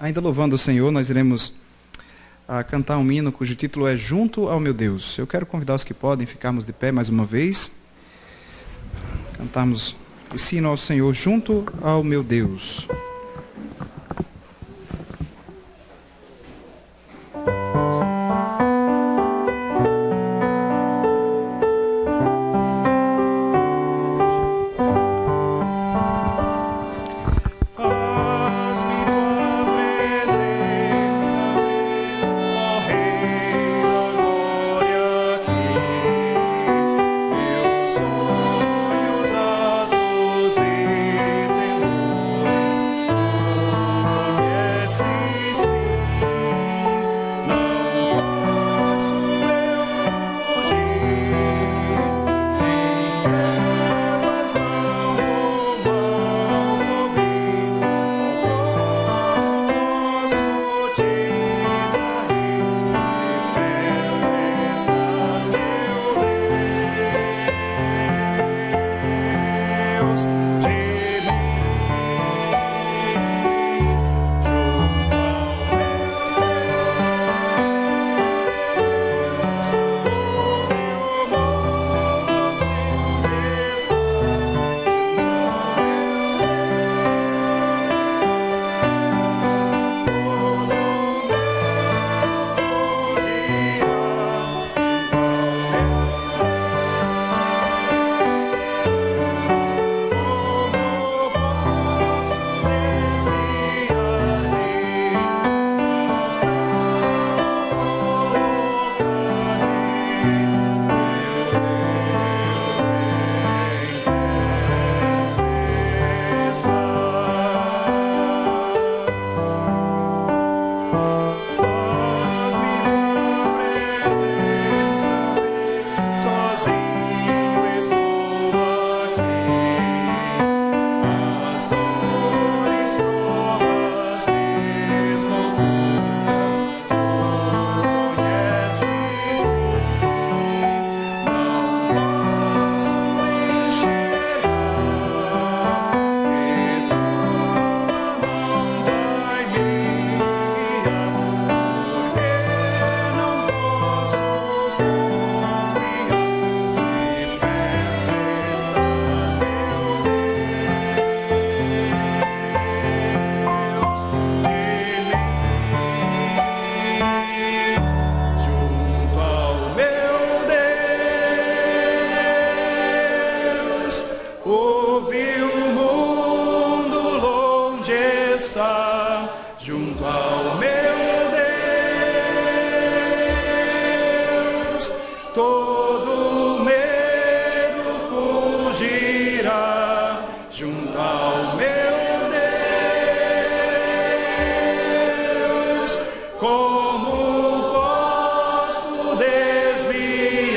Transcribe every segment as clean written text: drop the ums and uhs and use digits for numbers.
Ainda louvando o Senhor, nós iremos cantar um hino cujo título é Junto ao Meu Deus. Eu quero convidar os que podem ficarmos de pé mais uma vez. Cantarmos esse hino ao Senhor, Junto ao Meu Deus. Junto ao meu Deus, todo medo fugirá. Junto ao meu Deus, como posso desviar-me?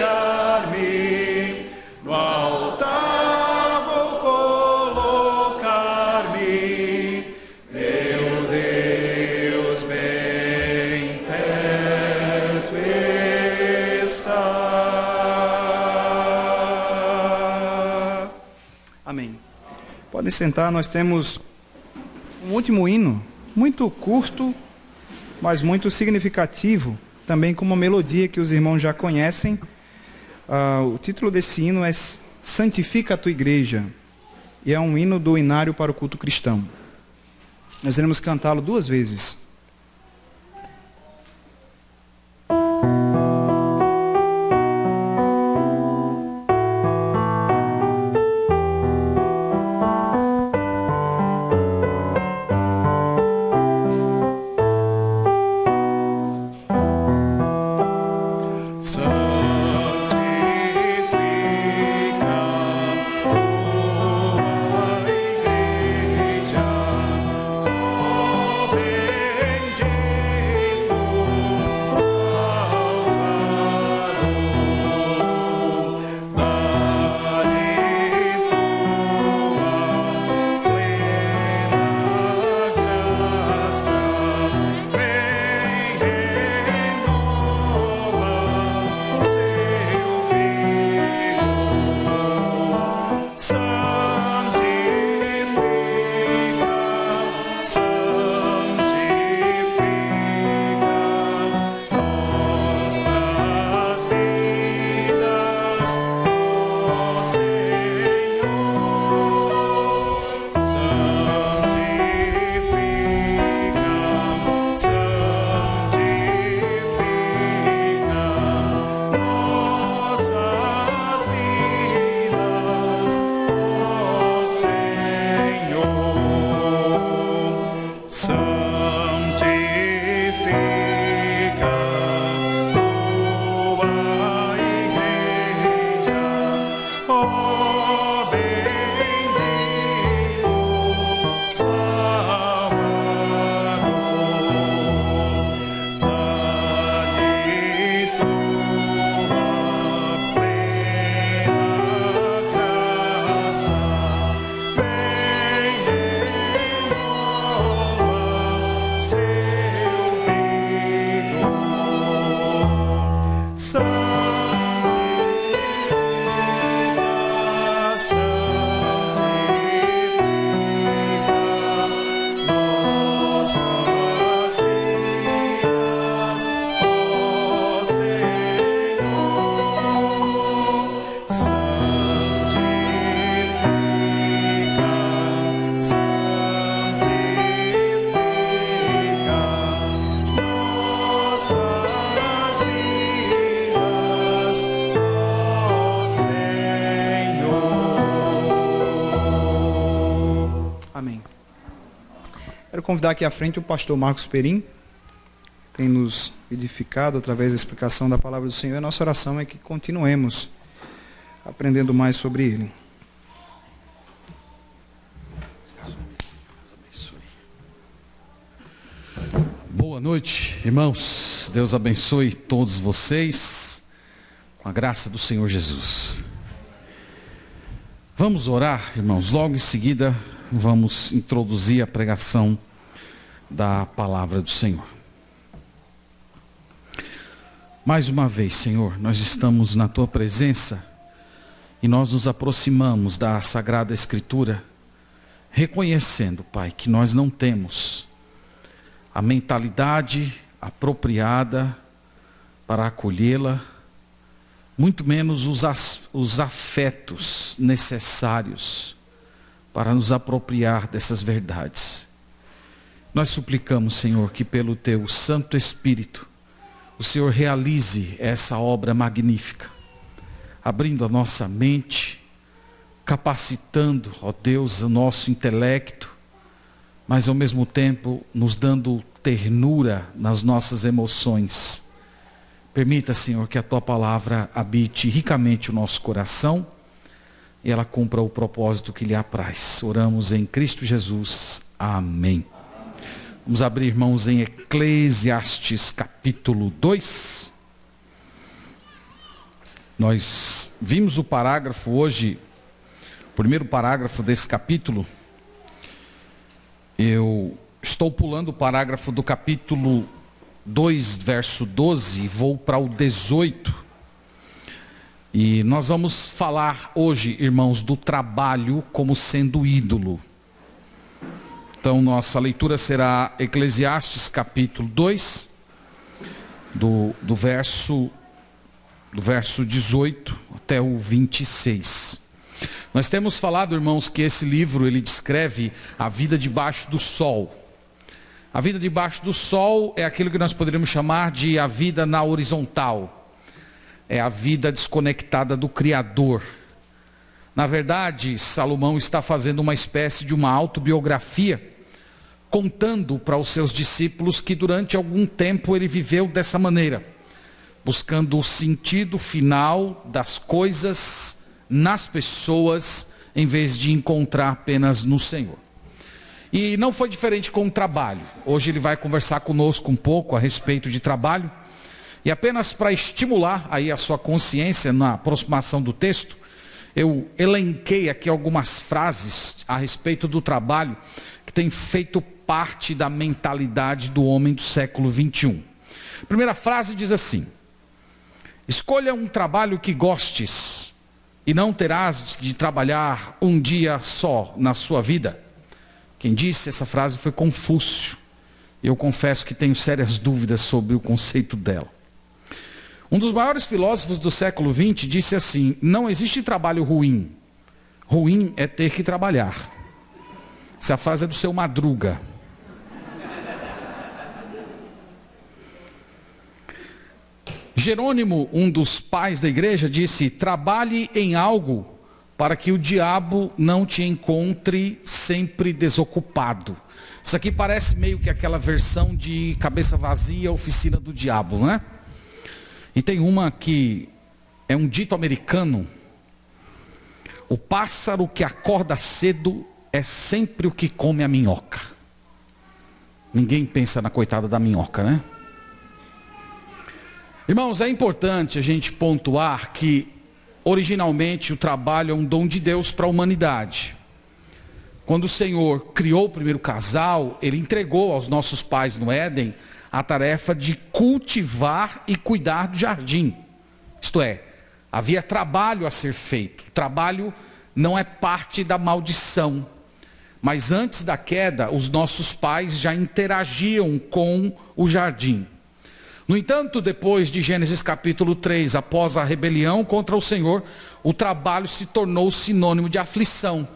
No altar vou colocar-me, meu Deus bem perto está. Amém. Podem sentar, nós temos um último hino, muito curto, mas muito significativo, também com uma melodia que os irmãos já conhecem. O título desse hino é Santifica a Tua Igreja, e é um hino do Inário para o Culto Cristão. Nós iremos cantá-lo 2 vezes. Santifica tua igreja, Convidar aqui à frente o pastor Marcos Perim, que tem nos edificado através da explicação da palavra do Senhor. A nossa oração é que continuemos aprendendo mais sobre ele. Boa noite, irmãos. Deus abençoe todos vocês com a graça do Senhor Jesus. Vamos orar, irmãos. Logo em seguida vamos introduzir a pregação da palavra do Senhor. Mais uma vez, Senhor, nós estamos na Tua presença e nós nos aproximamos da Sagrada Escritura, reconhecendo, Pai, que nós não temos a mentalidade apropriada para acolhê-la, muito menos os afetos necessários para nos apropriar dessas verdades. Nós suplicamos, Senhor, que pelo Teu Santo Espírito, o Senhor realize essa obra magnífica, abrindo a nossa mente, capacitando, ó Deus, o nosso intelecto, mas ao mesmo tempo nos dando ternura nas nossas emoções. Permita, Senhor, que a Tua palavra habite ricamente o nosso coração e ela cumpra o propósito que lhe apraz. Oramos em Cristo Jesus. Amém. Vamos abrir, irmãos, em Eclesiastes capítulo 2. Nós vimos o parágrafo hoje, o primeiro parágrafo desse capítulo. Eu estou pulando o parágrafo do capítulo 2, verso 12, e vou para o 18. E nós vamos falar hoje, irmãos, do trabalho como sendo ídolo. Então, nossa leitura será Eclesiastes capítulo 2, do verso 18 até o 26. Nós temos falado, irmãos, que esse livro ele descreve a vida debaixo do sol. A vida debaixo do sol é aquilo que nós poderíamos chamar de a vida na horizontal. É a vida desconectada do Criador. Na verdade, Salomão está fazendo uma espécie de uma autobiografia, contando para os seus discípulos que durante algum tempo ele viveu dessa maneira, buscando o sentido final das coisas nas pessoas, em vez de encontrar apenas no Senhor. E não foi diferente com o trabalho. Hoje ele vai conversar conosco um pouco a respeito de trabalho, e apenas para estimular aí a sua consciência na aproximação do texto, eu elenquei aqui algumas frases a respeito do trabalho que tem feito parte da mentalidade do homem do século 21. A primeira frase diz assim: escolha um trabalho que gostes e não terás de trabalhar um dia só na sua vida. Quem disse essa frase foi Confúcio. Eu confesso que tenho sérias dúvidas sobre o conceito dela. Um dos maiores filósofos do século 20 disse assim: não existe trabalho ruim. Ruim é ter que trabalhar. Essa frase é do seu Madruga. Jerônimo, um dos pais da igreja, disse: trabalhe em algo para que o diabo não te encontre sempre desocupado. Isso aqui parece meio que aquela versão de Cabeça Vazia, Oficina do Diabo, não é? E tem uma que é um dito americano: o pássaro que acorda cedo é sempre o que come a minhoca. Ninguém pensa na coitada da minhoca, né? Irmãos, é importante a gente pontuar que originalmente o trabalho é um dom de Deus para a humanidade. Quando o Senhor criou o primeiro casal, Ele entregou aos nossos pais no Éden a tarefa de cultivar e cuidar do jardim. Isto é, havia trabalho a ser feito. O trabalho não é parte da maldição. Mas antes da queda, os nossos pais já interagiam com o jardim. No entanto, depois de Gênesis capítulo 3, após a rebelião contra o Senhor, o trabalho se tornou sinônimo de aflição.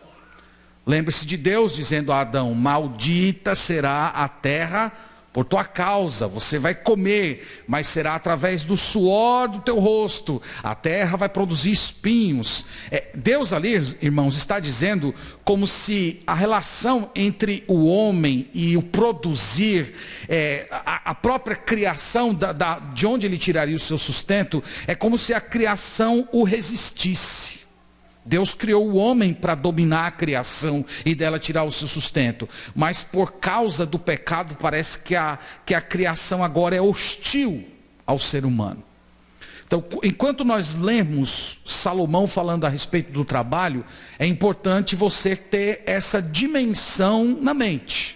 Lembre-se de Deus dizendo a Adão: maldita será a terra por tua causa, você vai comer, mas será através do suor do teu rosto, a terra vai produzir espinhos. Deus ali, irmãos, está dizendo como se a relação entre o homem e o produzir, a própria criação de onde ele tiraria o seu sustento, é como se a criação o resistisse. Deus criou o homem para dominar a criação e dela tirar o seu sustento. Mas por causa do pecado, parece que a criação agora é hostil ao ser humano. Então, enquanto nós lemos Salomão falando a respeito do trabalho, é importante você ter essa dimensão na mente.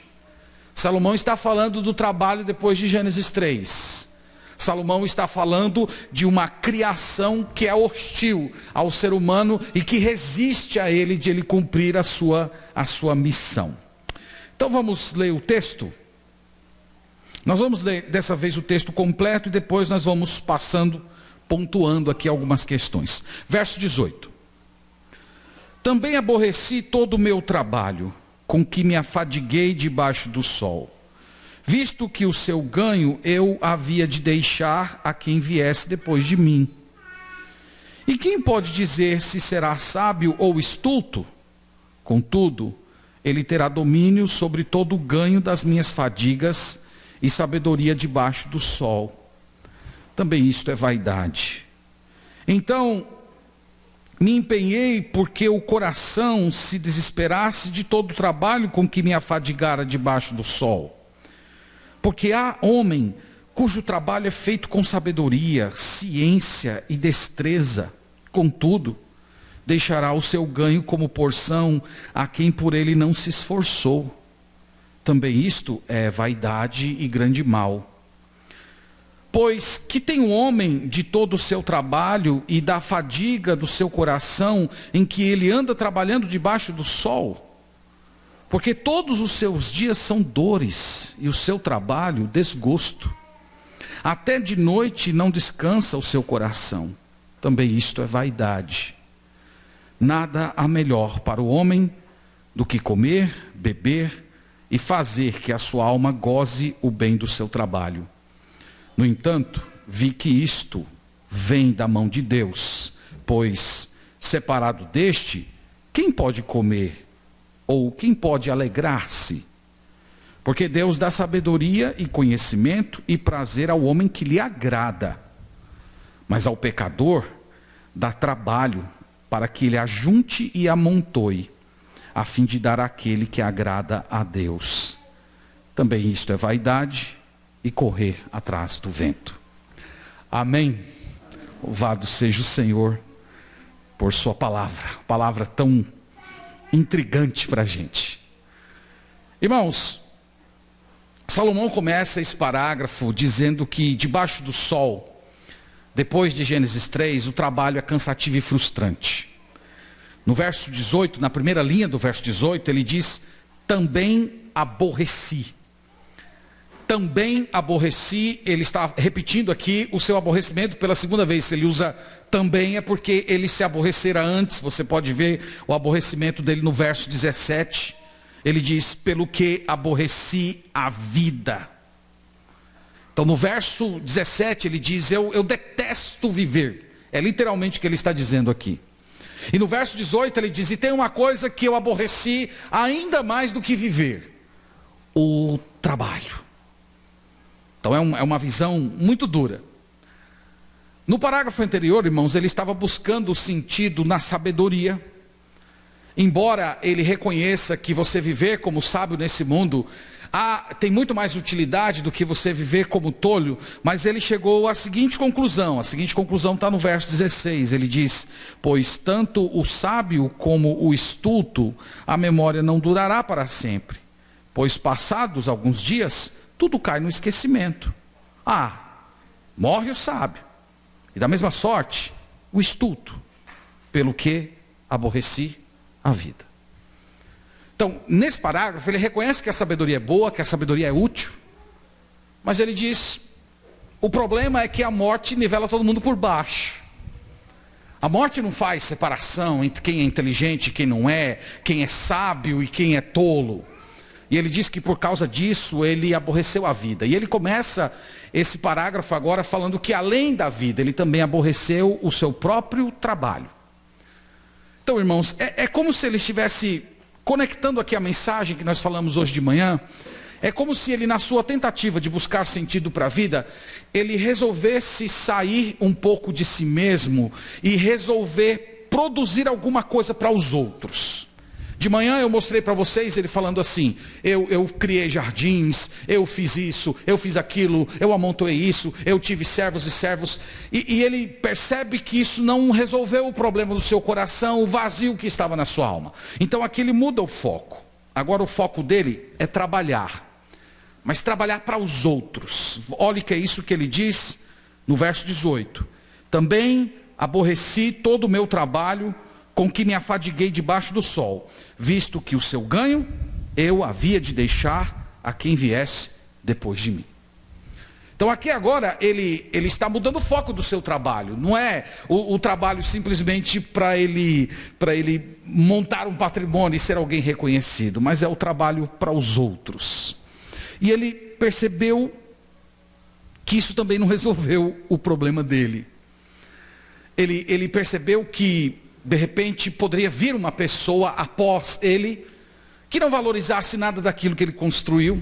Salomão está falando do trabalho depois de Gênesis 3. Salomão está falando de uma criação que é hostil ao ser humano e que resiste a ele de ele cumprir a sua missão. Então vamos ler o texto. Nós vamos ler dessa vez o texto completo e depois nós vamos pontuando aqui algumas questões. Verso 18. Também aborreci todo o meu trabalho, com que me afadiguei debaixo do sol, visto que o seu ganho eu havia de deixar a quem viesse depois de mim. E quem pode dizer se será sábio ou estulto? Contudo, ele terá domínio sobre todo o ganho das minhas fadigas e sabedoria debaixo do sol. Também isto é vaidade. Então, me empenhei porque o coração se desesperasse de todo o trabalho com que me afadigara debaixo do sol. Porque há homem cujo trabalho é feito com sabedoria, ciência e destreza. Contudo, deixará o seu ganho como porção a quem por ele não se esforçou. Também isto é vaidade e grande mal. Pois que tem um homem de todo o seu trabalho e da fadiga do seu coração, em que ele anda trabalhando debaixo do sol? Porque todos os seus dias são dores, e o seu trabalho, desgosto. Até de noite não descansa o seu coração. Também isto é vaidade. Nada há melhor para o homem do que comer, beber e fazer que a sua alma goze o bem do seu trabalho. No entanto, vi que isto vem da mão de Deus, pois, separado deste, quem pode comer? Ou quem pode alegrar-se? Porque Deus dá sabedoria e conhecimento e prazer ao homem que lhe agrada. Mas ao pecador dá trabalho para que ele ajunte e amontoe, a fim de dar àquele que agrada a Deus. Também isto é vaidade e correr atrás do vento. Amém. Louvado seja o Senhor por sua palavra tão intrigante para a gente. Irmãos, Salomão começa esse parágrafo dizendo que debaixo do sol, depois de Gênesis 3, o trabalho é cansativo e frustrante. No verso 18, na primeira linha do verso 18, ele diz: também aborreci. Também aborreci, ele está repetindo aqui o seu aborrecimento pela segunda vez. Se ele usa também é porque ele se aborrecera antes. Você pode ver o aborrecimento dele no verso 17. Ele diz: pelo que aborreci a vida. Então no verso 17 ele diz: eu detesto viver. É literalmente o que ele está dizendo aqui. E no verso 18 ele diz: e tem uma coisa que eu aborreci ainda mais do que viver: o trabalho. Então é uma visão muito dura. No parágrafo anterior, irmãos, ele estava buscando o sentido na sabedoria. Embora ele reconheça que você viver como sábio nesse mundo tem muito mais utilidade do que você viver como tolo, mas ele chegou à seguinte conclusão. A seguinte conclusão está no verso 16. Ele diz: pois tanto o sábio como o estulto, a memória não durará para sempre, pois passados alguns dias, tudo cai no esquecimento. Morre o sábio, e da mesma sorte, o estulto, pelo que aborreci a vida. Então, nesse parágrafo, ele reconhece que a sabedoria é boa, que a sabedoria é útil, mas ele diz: o problema é que a morte nivela todo mundo por baixo. A morte não faz separação entre quem é inteligente e quem não é, quem é sábio e quem é tolo. E ele diz que por causa disso ele aborreceu a vida. E ele começa esse parágrafo agora falando que além da vida, ele também aborreceu o seu próprio trabalho. Então, irmãos, é como se ele estivesse conectando aqui a mensagem que nós falamos hoje de manhã. É como se ele, na sua tentativa de buscar sentido para a vida, ele resolvesse sair um pouco de si mesmo e resolver produzir alguma coisa para os outros. De manhã eu mostrei para vocês ele falando assim: eu criei jardins, eu fiz isso, eu fiz aquilo, eu amontoei isso, eu tive servos e servos. E ele percebe que isso não resolveu o problema do seu coração, o vazio que estava na sua alma. Então aqui ele muda o foco. Agora o foco dele é trabalhar, mas trabalhar para os outros. Olhe que é isso que ele diz no verso 18: também aborreci todo o meu trabalho, com que me afadiguei debaixo do sol, visto que o seu ganho eu havia de deixar a quem viesse depois de mim. Então aqui agora ele está mudando o foco do seu trabalho. Não é o trabalho simplesmente para ele montar um patrimônio e ser alguém reconhecido, mas é o trabalho para os outros. E ele percebeu que isso também não resolveu o problema dele. Ele percebeu que de repente poderia vir uma pessoa após ele, que não valorizasse nada daquilo que ele construiu,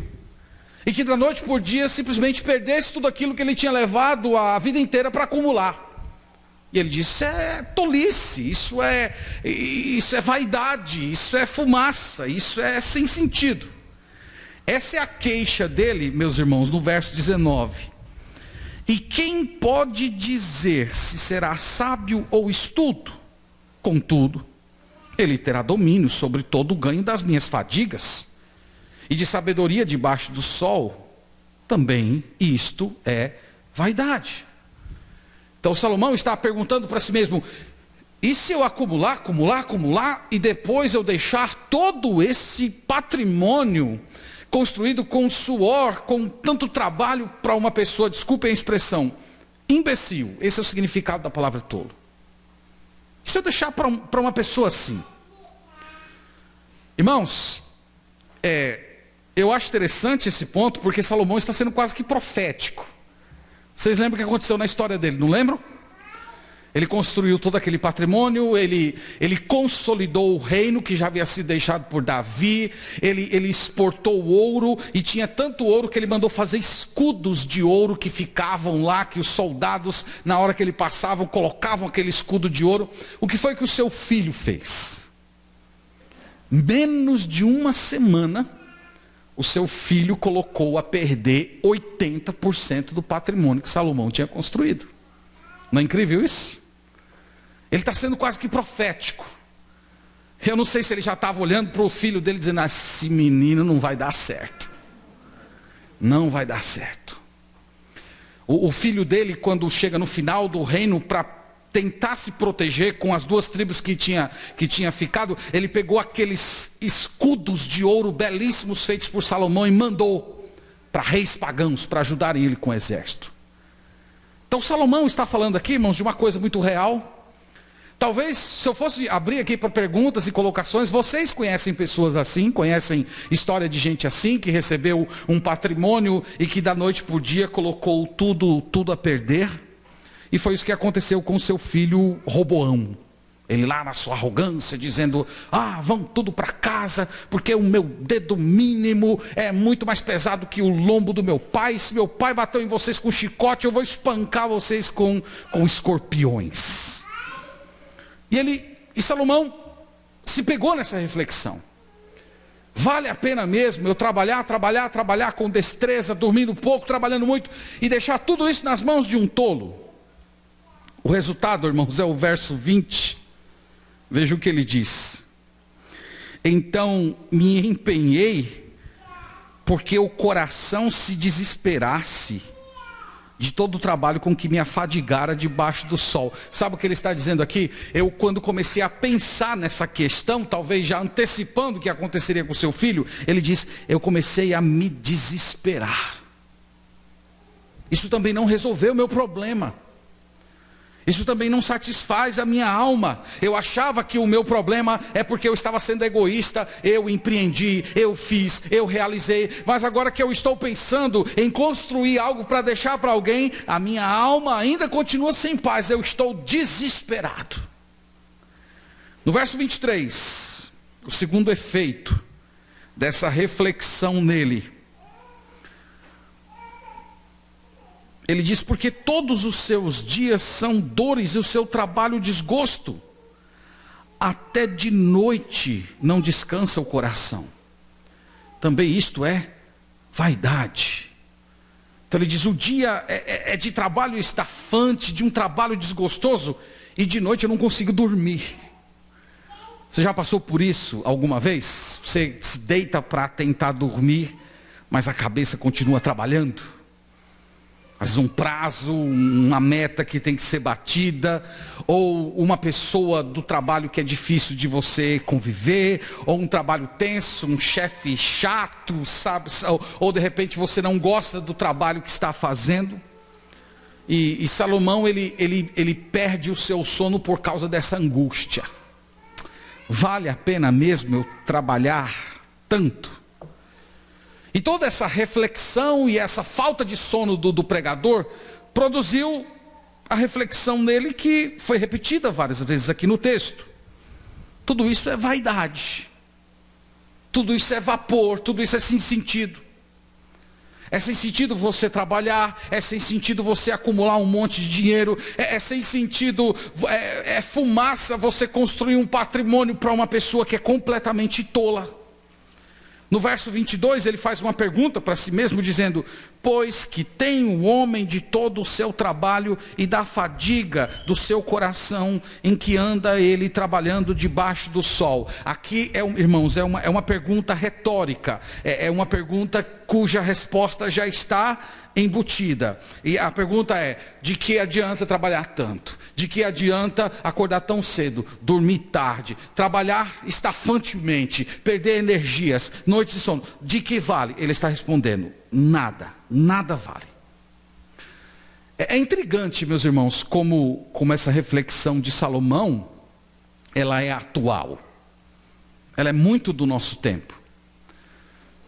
e que da noite por dia simplesmente perdesse tudo aquilo que ele tinha levado a vida inteira para acumular. E ele disse: isso é tolice, isso é vaidade, isso é fumaça, isso é sem sentido. Essa é a queixa dele, meus irmãos, no verso 19. E quem pode dizer se será sábio ou estulto? Contudo, ele terá domínio sobre todo o ganho das minhas fadigas, e de sabedoria debaixo do sol, também isto é vaidade. Então Salomão está perguntando para si mesmo: e se eu acumular, e depois eu deixar todo esse patrimônio construído com suor, com tanto trabalho para uma pessoa, desculpem a expressão, imbecil? Esse é o significado da palavra tolo. E se eu deixar para uma pessoa assim? Irmãos, eu acho interessante esse ponto, porque Salomão está sendo quase que profético. Vocês lembram o que aconteceu na história dele, não lembram? Ele construiu todo aquele patrimônio, ele consolidou o reino que já havia sido deixado por Davi, ele exportou ouro, e tinha tanto ouro que ele mandou fazer escudos de ouro que ficavam lá, que os soldados, na hora que ele passava, colocavam aquele escudo de ouro. O que foi que o seu filho fez? Menos de uma semana, o seu filho colocou a perder 80% do patrimônio que Salomão tinha construído. Não é incrível isso? Ele está sendo quase que profético. Eu não sei se ele já estava olhando para o filho dele dizendo: esse menino não vai dar certo. Não vai dar certo. O filho dele, quando chega no final do reino para tentar se proteger com as duas tribos que tinha ficado, ele pegou aqueles escudos de ouro belíssimos feitos por Salomão e mandou para reis pagãos para ajudarem ele com o exército. Então Salomão está falando aqui, irmãos, de uma coisa muito real. Talvez, se eu fosse abrir aqui para perguntas e colocações, vocês conhecem pessoas assim, conhecem história de gente assim, que recebeu um patrimônio e que da noite por dia colocou tudo a perder? E foi isso que aconteceu com seu filho Roboão. Ele lá na sua arrogância, dizendo, vão tudo para casa, porque o meu dedo mínimo é muito mais pesado que o lombo do meu pai. Se meu pai bateu em vocês com chicote, eu vou espancar vocês com escorpiões. E Salomão se pegou nessa reflexão. Vale a pena mesmo eu trabalhar com destreza, dormindo pouco, trabalhando muito, e deixar tudo isso nas mãos de um tolo? O resultado, irmãos, é o verso 20. Veja o que ele diz. Então me empenhei, porque o coração se desesperasse de todo o trabalho com que me afadigara debaixo do sol. Sabe o que ele está dizendo aqui? Eu, quando comecei a pensar nessa questão, talvez já antecipando o que aconteceria com seu filho, ele diz, eu comecei a me desesperar. Isso também não resolveu o meu problema. Isso também não satisfaz a minha alma. Eu achava que o meu problema é porque eu estava sendo egoísta, eu empreendi, eu fiz, eu realizei. Mas agora que eu estou pensando em construir algo para deixar para alguém, a minha alma ainda continua sem paz, eu estou desesperado. No verso 23, o segundo efeito dessa reflexão nele, ele diz, porque todos os seus dias são dores e o seu trabalho desgosto. Até de noite não descansa o coração. Também isto é vaidade. Então ele diz, o dia é de trabalho estafante, de um trabalho desgostoso, e de noite eu não consigo dormir. Você já passou por isso alguma vez? Você se deita para tentar dormir, mas a cabeça continua trabalhando? Às vezes um prazo, uma meta que tem que ser batida, ou uma pessoa do trabalho que é difícil de você conviver, ou um trabalho tenso, um chefe chato, sabe? Ou de repente você não gosta do trabalho que está fazendo. E Salomão, ele perde o seu sono por causa dessa angústia. Vale a pena mesmo eu trabalhar tanto? E toda essa reflexão e essa falta de sono do pregador produziu a reflexão nele, que foi repetida várias vezes aqui no texto. Tudo isso é vaidade. Tudo isso é vapor, tudo isso é sem sentido. É sem sentido você trabalhar, é sem sentido você acumular um monte de dinheiro, é sem sentido, é fumaça você construir um patrimônio para uma pessoa que é completamente tola. No verso 22 ele faz uma pergunta para si mesmo, dizendo, pois que tem o homem de todo o seu trabalho e da fadiga do seu coração, em que anda ele trabalhando debaixo do sol. Aqui, irmãos, é uma pergunta retórica, é uma pergunta cuja resposta já está embutida. E a pergunta é, de que adianta trabalhar tanto? De que adianta acordar tão cedo, dormir tarde, trabalhar estafantemente, perder energias, noites de sono? De que vale? Ele está respondendo, nada vale. É intrigante, meus irmãos, como essa reflexão de Salomão, ela é atual. Ela é muito do nosso tempo.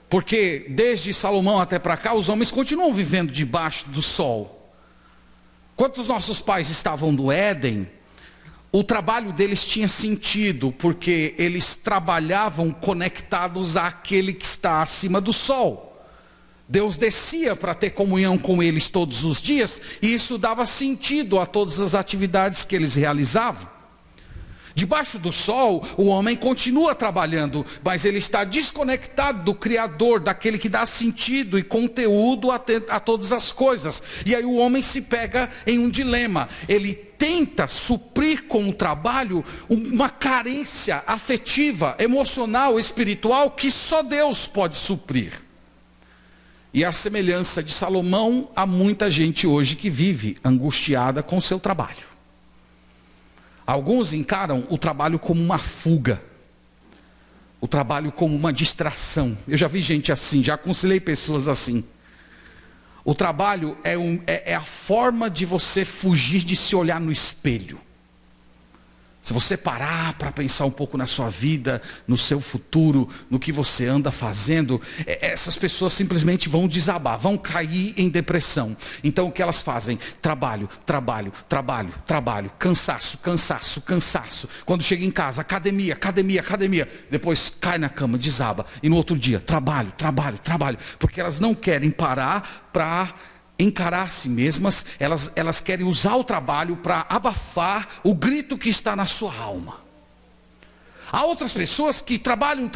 Porque desde Salomão até para cá, os homens continuam vivendo debaixo do sol. Quando os nossos pais estavam no Éden, o trabalho deles tinha sentido, porque eles trabalhavam conectados àquele que está acima do sol. Deus descia para ter comunhão com eles todos os dias, e isso dava sentido a todas as atividades que eles realizavam. Debaixo do sol, o homem continua trabalhando, mas ele está desconectado do Criador, daquele que dá sentido e conteúdo a todas as coisas. E aí o homem se pega em um dilema. Ele tenta suprir com o trabalho uma carência afetiva, emocional, espiritual, que só Deus pode suprir. E a semelhança de Salomão, há muita gente hoje que vive angustiada com o seu trabalho. Alguns encaram o trabalho como uma fuga, o trabalho como uma distração. Eu já vi gente assim, já aconselhei pessoas assim. O trabalho é a forma de você fugir de se olhar no espelho. Se você parar para pensar um pouco na sua vida, no seu futuro, no que você anda fazendo, essas pessoas simplesmente vão desabar, vão cair em depressão. Então o que elas fazem? Trabalho, trabalho, trabalho, trabalho, cansaço, cansaço, cansaço. Quando chega em casa, academia, academia, academia. Depois cai na cama, desaba. E no outro dia, trabalho, trabalho, trabalho. Porque elas não querem parar para encarar a si mesmas, elas querem usar o trabalho para abafar o grito que está na sua alma. Há outras pessoas que trabalham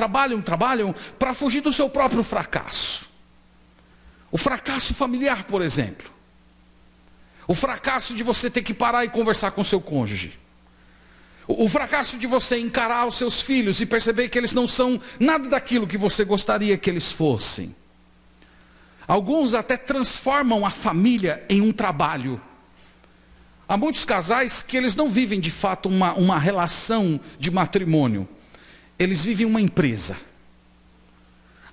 para fugir do seu próprio fracasso. O fracasso familiar, por exemplo. O fracasso de você ter que parar e conversar com seu cônjuge. O fracasso de você encarar os seus filhos e perceber que eles não são nada daquilo que você gostaria que eles fossem. Alguns até transformam a família em um trabalho. Há muitos casais que eles não vivem de fato uma relação de matrimônio. Eles vivem uma empresa.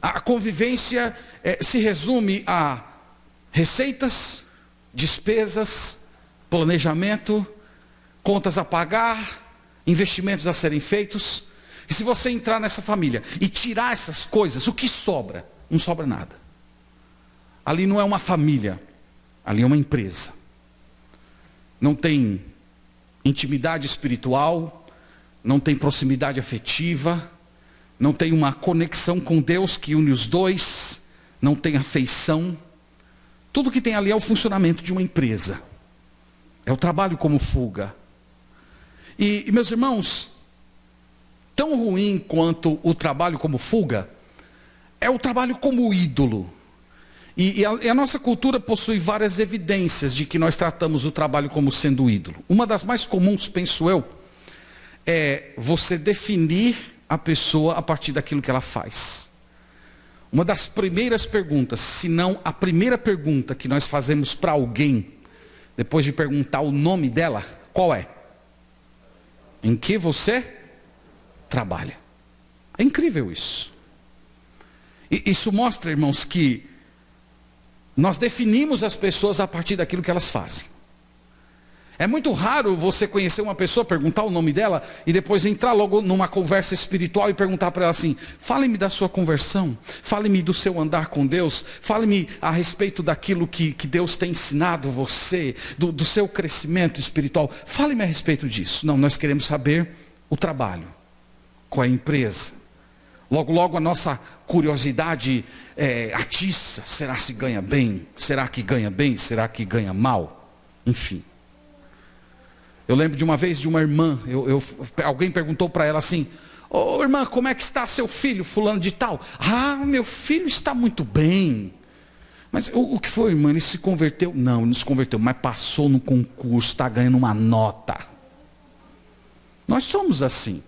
A convivência se resume a receitas, despesas, planejamento, contas a pagar, investimentos a serem feitos. E se você entrar nessa família e tirar essas coisas, o que sobra? Não sobra nada. Ali não é uma família, ali é uma empresa. Não tem intimidade espiritual, não tem proximidade afetiva, não tem uma conexão com Deus que une os dois, não tem afeição. Tudo que tem ali é o funcionamento de uma empresa. É o trabalho como fuga. E meus irmãos, tão ruim quanto o trabalho como fuga, é o trabalho como ídolo. E a nossa cultura possui várias evidências de que nós tratamos o trabalho como sendo ídolo. Uma das mais comuns, penso eu, é você definir a pessoa a partir daquilo que ela faz. Uma das primeiras perguntas, se não a primeira pergunta que nós fazemos para alguém, depois de perguntar o nome dela, qual é? Em que você trabalha? É incrível isso. E isso mostra, irmãos, que nós definimos as pessoas a partir daquilo que elas fazem. É muito raro você conhecer uma pessoa, perguntar o nome dela e depois entrar logo numa conversa espiritual e perguntar para ela assim: fale-me da sua conversão, fale-me do seu andar com Deus, fale-me a respeito daquilo que Deus tem ensinado você, do seu crescimento espiritual, fale-me a respeito disso. Não, nós queremos saber o trabalho, qual é a empresa. Logo a nossa curiosidade atiça. Será se ganha bem? Será que ganha bem? Será que ganha mal? Enfim. Eu lembro de uma vez de uma irmã, alguém perguntou para ela assim: ô irmã, como é que está seu filho, fulano de tal? Ah, meu filho está muito bem. Mas o que foi, irmã? Ele se converteu? Não, ele não se converteu, mas passou no concurso, está ganhando uma nota. Nós somos assim.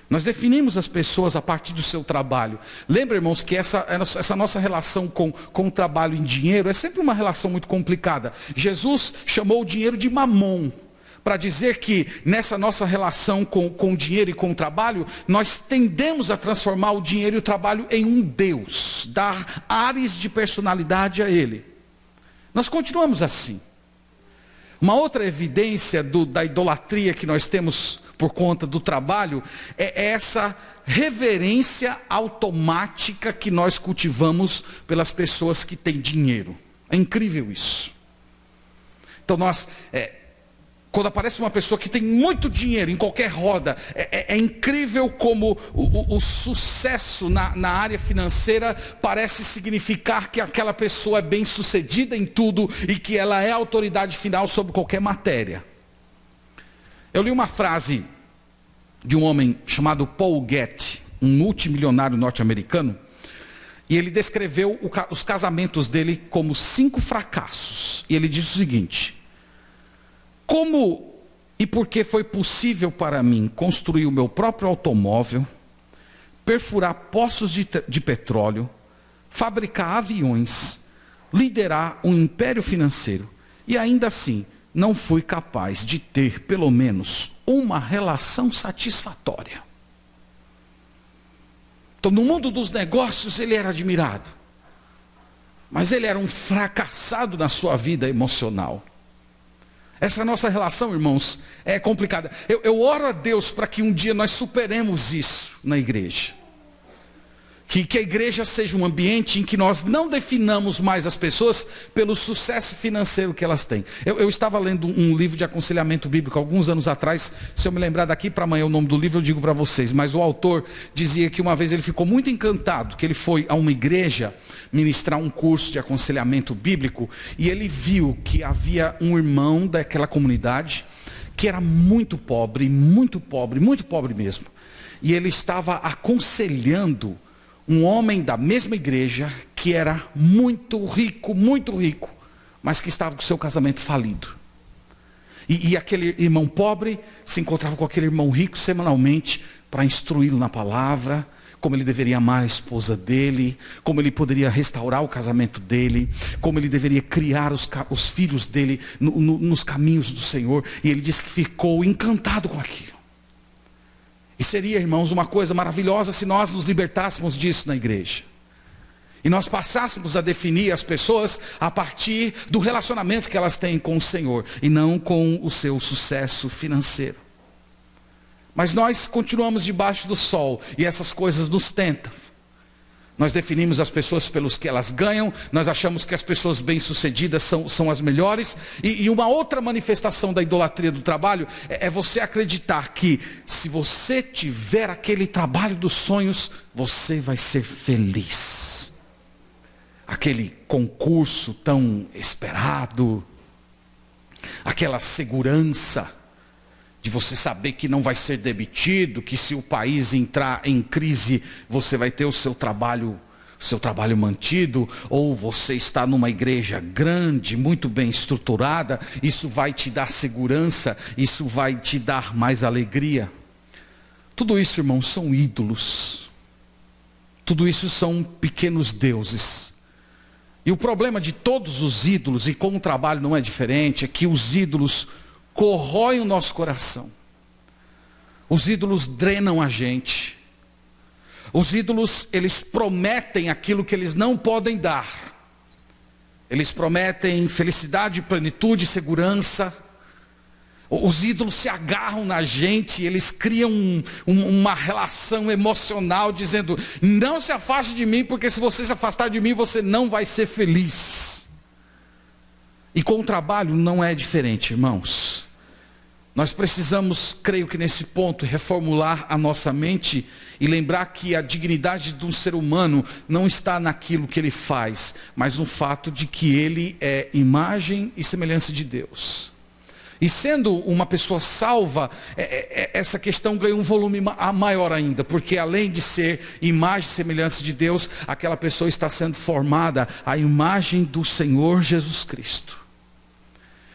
Nós definimos as pessoas a partir do seu trabalho. Lembra, irmãos, que essa nossa relação com o trabalho em dinheiro é sempre uma relação muito complicada. Jesus chamou o dinheiro de mamon, para dizer que nessa nossa relação com o dinheiro e com o trabalho, nós tendemos a transformar o dinheiro e o trabalho em um Deus, dar ares de personalidade a ele. Nós continuamos assim. Uma outra evidência da idolatria que nós temos por conta do trabalho é essa reverência automática que nós cultivamos pelas pessoas que têm dinheiro. É incrível isso. Então quando aparece uma pessoa que tem muito dinheiro em qualquer roda, é incrível como o sucesso na área financeira parece significar que aquela pessoa é bem sucedida em tudo e que ela é a autoridade final sobre qualquer matéria. Eu li uma frase de um homem chamado Paul Getty, um multimilionário norte-americano, e ele descreveu os casamentos dele como 5 fracassos. E ele diz o seguinte: como e por que foi possível para mim construir o meu próprio automóvel, perfurar poços de petróleo, fabricar aviões, liderar um império financeiro, e ainda assim não fui capaz de ter pelo menos uma relação satisfatória? Então, no mundo dos negócios ele era admirado, mas ele era um fracassado na sua vida emocional. Essa nossa relação, irmãos, é complicada. Eu oro a Deus para que um dia nós superemos isso na igreja. Que a igreja seja um ambiente em que nós não definamos mais as pessoas pelo sucesso financeiro que elas têm. Eu estava lendo um livro de aconselhamento bíblico alguns anos atrás. Se eu me lembrar daqui para amanhã o nome do livro, eu digo para vocês. Mas o autor dizia que uma vez ele ficou muito encantado, que ele foi a uma igreja ministrar um curso de aconselhamento bíblico, e ele viu que havia um irmão daquela comunidade que era muito pobre mesmo. E ele estava aconselhando um homem da mesma igreja que era muito rico, mas que estava com seu casamento falido. E aquele irmão pobre se encontrava com aquele irmão rico semanalmente para instruí-lo na palavra, como ele deveria amar a esposa dele, como ele poderia restaurar o casamento dele, como ele deveria criar os filhos dele nos caminhos do Senhor. E ele disse que ficou encantado com aquilo. E seria, irmãos, uma coisa maravilhosa se nós nos libertássemos disso na igreja. E nós passássemos a definir as pessoas a partir do relacionamento que elas têm com o Senhor, e não com o seu sucesso financeiro. Mas nós continuamos debaixo do sol, e essas coisas nos tentam. Nós definimos as pessoas pelos que elas ganham, nós achamos que as pessoas bem-sucedidas são as melhores, e uma outra manifestação da idolatria do trabalho é você acreditar que se você tiver aquele trabalho dos sonhos, você vai ser feliz. Aquele concurso tão esperado, aquela segurança de você saber que não vai ser demitido, que se o país entrar em crise, você vai ter o seu trabalho mantido, ou você está numa igreja grande, muito bem estruturada, isso vai te dar segurança, isso vai te dar mais alegria. Tudo isso, irmãos, são ídolos. Tudo isso são pequenos deuses. E o problema de todos os ídolos, e com o trabalho não é diferente, é que os ídolos corroem o nosso coração. Os ídolos drenam a gente. Os ídolos, eles prometem aquilo que eles não podem dar. Eles prometem felicidade, plenitude, segurança. Os ídolos se agarram na gente, eles criam uma relação emocional, dizendo: não se afaste de mim, porque se você se afastar de mim, você não vai ser feliz. E com o trabalho não é diferente, irmãos. Nós precisamos, creio que nesse ponto, reformular a nossa mente e lembrar que a dignidade de um ser humano não está naquilo que ele faz, mas no fato de que ele é imagem e semelhança de Deus. E sendo uma pessoa salva, essa questão ganha um volume maior ainda, porque além de ser imagem e semelhança de Deus, aquela pessoa está sendo formada à imagem do Senhor Jesus Cristo.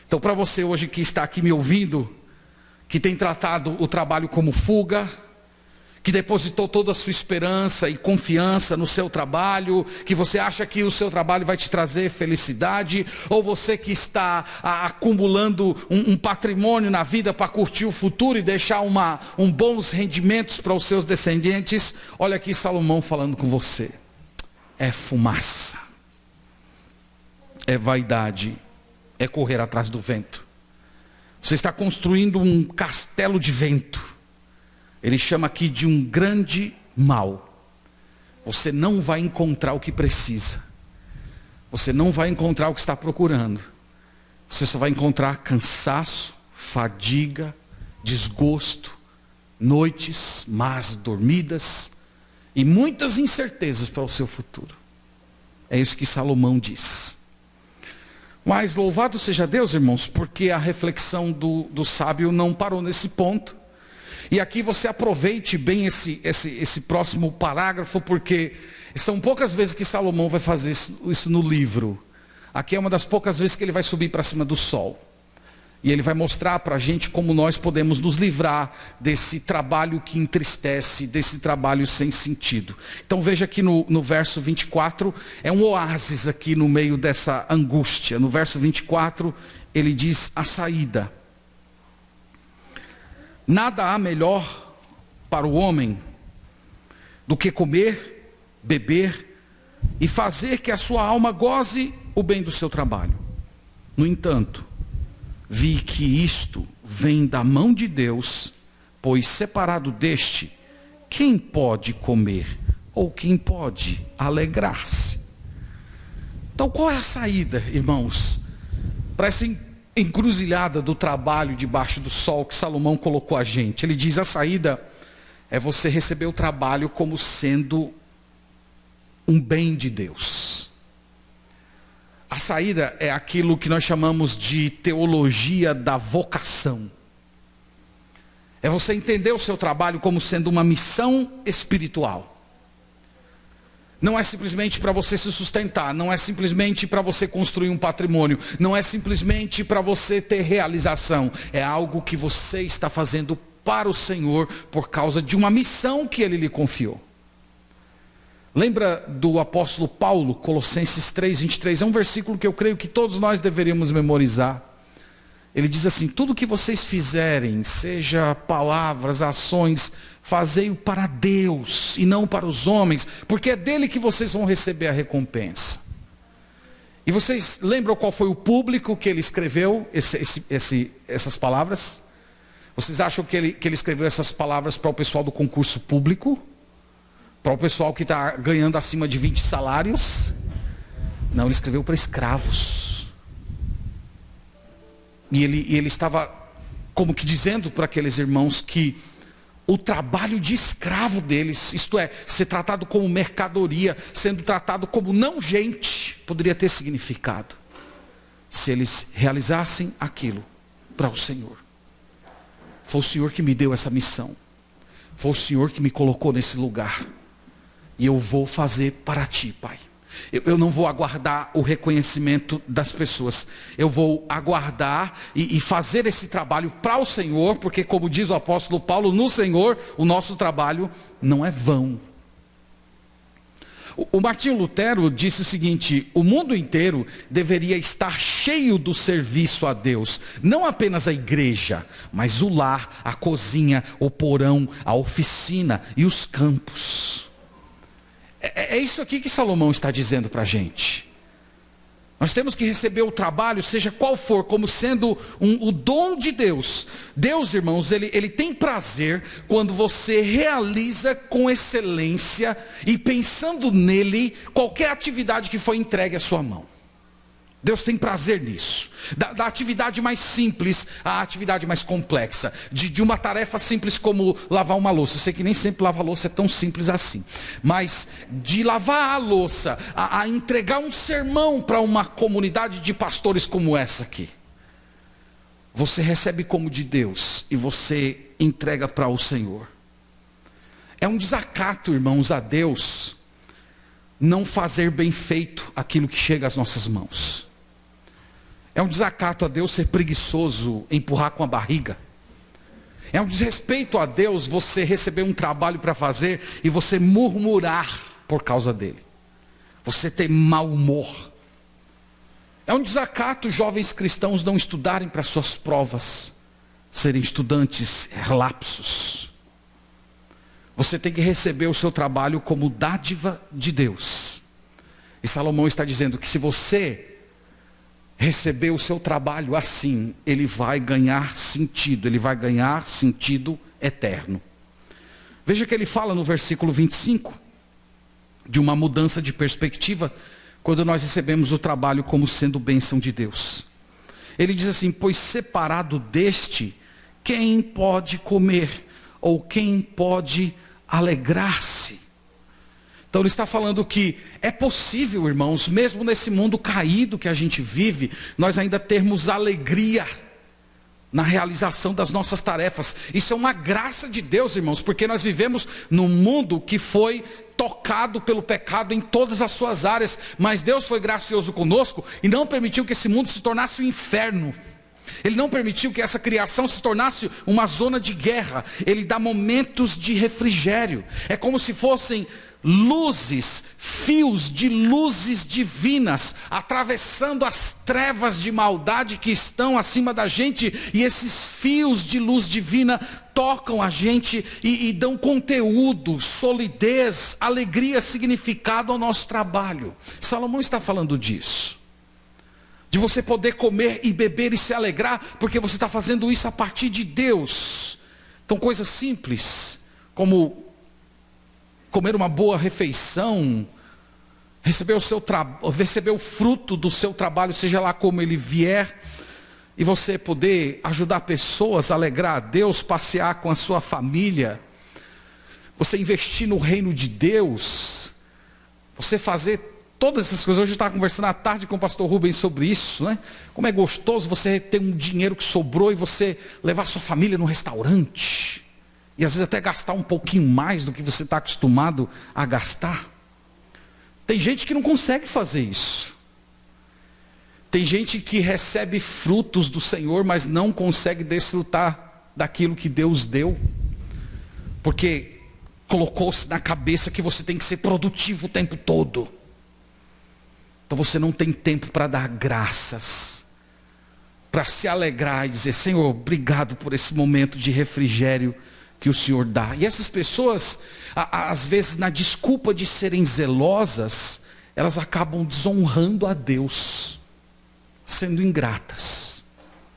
Então, para você hoje que está aqui me ouvindo, que tem tratado o trabalho como fuga, que depositou toda a sua esperança e confiança no seu trabalho, que você acha que o seu trabalho vai te trazer felicidade, ou você que está acumulando um patrimônio na vida para curtir o futuro e deixar bons rendimentos para os seus descendentes, olha aqui Salomão falando com você. É fumaça, é vaidade, é correr atrás do vento. Você está construindo um castelo de vento. Ele chama aqui de um grande mal. Você não vai encontrar o que precisa. Você não vai encontrar o que está procurando. Você só vai encontrar cansaço, fadiga, desgosto, noites más dormidas e muitas incertezas para o seu futuro. É isso que Salomão diz. Mas louvado seja Deus, irmãos, porque a reflexão do sábio não parou nesse ponto. E aqui você aproveite bem esse próximo parágrafo, porque são poucas vezes que Salomão vai fazer isso no livro. Aqui é uma das poucas vezes que ele vai subir para cima do sol. E ele vai mostrar para a gente como nós podemos nos livrar desse trabalho que entristece, desse trabalho sem sentido. Então veja aqui no verso 24, é um oásis aqui no meio dessa angústia. No verso 24, ele diz a saída. Nada há melhor para o homem do que comer, beber e fazer que a sua alma goze o bem do seu trabalho. No entanto, vi que isto vem da mão de Deus, pois separado deste, quem pode comer ou quem pode alegrar-se? Então qual é a saída, irmãos, para essa encruzilhada do trabalho debaixo do sol que Salomão colocou a gente? Ele diz: a saída é você receber o trabalho como sendo um bem de Deus. A saída é aquilo que nós chamamos de teologia da vocação. É você entender o seu trabalho como sendo uma missão espiritual. Não é simplesmente para você se sustentar, não é simplesmente para você construir um patrimônio, não é simplesmente para você ter realização. É algo que você está fazendo para o Senhor por causa de uma missão que Ele lhe confiou. Lembra do apóstolo Paulo, Colossenses 3:23, é um versículo que eu creio que todos nós deveríamos memorizar. Ele diz assim: tudo que vocês fizerem, seja palavras, ações, fazei-o para Deus e não para os homens, porque é dele que vocês vão receber a recompensa. E vocês lembram qual foi o público que ele escreveu essas palavras? Vocês acham que ele escreveu essas palavras para o pessoal do concurso público? Para o pessoal que está ganhando acima de 20 salários? Não, ele escreveu para escravos. E ele estava como que dizendo para aqueles irmãos que o trabalho de escravo deles, isto é, ser tratado como mercadoria, sendo tratado como não gente, poderia ter significado se eles realizassem aquilo para o Senhor. Foi o Senhor que me deu essa missão, foi o Senhor que me colocou nesse lugar, e eu vou fazer para ti, Pai. Eu não vou aguardar o reconhecimento das pessoas. Eu vou aguardar e fazer esse trabalho para o Senhor, porque como diz o apóstolo Paulo, no Senhor o nosso trabalho não é vão. O Martinho Lutero disse o seguinte: o mundo inteiro deveria estar cheio do serviço a Deus. Não apenas a igreja, mas o lar, a cozinha, o porão, a oficina e os campos. É isso aqui que Salomão está dizendo para a gente. Nós temos que receber o trabalho, seja qual for, como sendo o dom de Deus. Deus, irmãos, ele tem prazer quando você realiza com excelência e pensando nele qualquer atividade que foi entregue à sua mão. Deus tem prazer nisso. Da atividade mais simples à atividade mais complexa. De uma tarefa simples como lavar uma louça. Eu sei que nem sempre lavar louça é tão simples assim. Mas de lavar a louça, a entregar um sermão para uma comunidade de pastores como essa aqui. Você recebe como de Deus e você entrega para o Senhor. É um desacato, irmãos, a Deus não fazer bem feito aquilo que chega às nossas mãos. É um desacato a Deus ser preguiçoso, empurrar com a barriga. É um desrespeito a Deus você receber um trabalho para fazer e você murmurar por causa dele. Você ter mau humor. É um desacato jovens cristãos não estudarem para suas provas, serem estudantes relapsos. Você tem que receber o seu trabalho como dádiva de Deus. E Salomão está dizendo que se você receber o seu trabalho assim, ele vai ganhar sentido eterno. Veja que ele fala no versículo 25, de uma mudança de perspectiva, quando nós recebemos o trabalho como sendo bênção de Deus. Ele diz assim: pois separado deste, quem pode comer, ou quem pode alegrar-se? Então ele está falando que é possível, irmãos, mesmo nesse mundo caído que a gente vive, nós ainda termos alegria na realização das nossas tarefas. Isso é uma graça de Deus, irmãos, porque nós vivemos num mundo que foi tocado pelo pecado em todas as suas áreas, mas Deus foi gracioso conosco e não permitiu que esse mundo se tornasse um inferno. Ele não permitiu que essa criação se tornasse uma zona de guerra. Ele dá momentos de refrigério. É como se fossem luzes, fios de luzes divinas, atravessando as trevas de maldade que estão acima da gente, e esses fios de luz divina tocam a gente e dão conteúdo, solidez, alegria, significado ao nosso trabalho. Salomão está falando disso. de você poder comer e beber e se alegrar, porque você está fazendo isso a partir de Deus. Então coisas simples, como comer uma boa refeição, receber o fruto do seu trabalho, seja lá como ele vier, e você poder ajudar pessoas, alegrar a Deus, passear com a sua família, você investir no reino de Deus, você fazer todas essas coisas. Hoje eu estava conversando à tarde com o pastor Rubens sobre isso, né? Como é gostoso você ter um dinheiro que sobrou e você levar sua família num restaurante. E às vezes até gastar um pouquinho mais do que você está acostumado a gastar. Tem gente que não consegue fazer isso. Tem gente que recebe frutos do Senhor, mas não consegue desfrutar daquilo que Deus deu. Porque colocou-se na cabeça que você tem que ser produtivo o tempo todo. Então você não tem tempo para dar graças, para se alegrar e dizer: Senhor, obrigado por esse momento de refrigério que o Senhor dá. E essas pessoas, às vezes na desculpa de serem zelosas, elas acabam desonrando a Deus, sendo ingratas.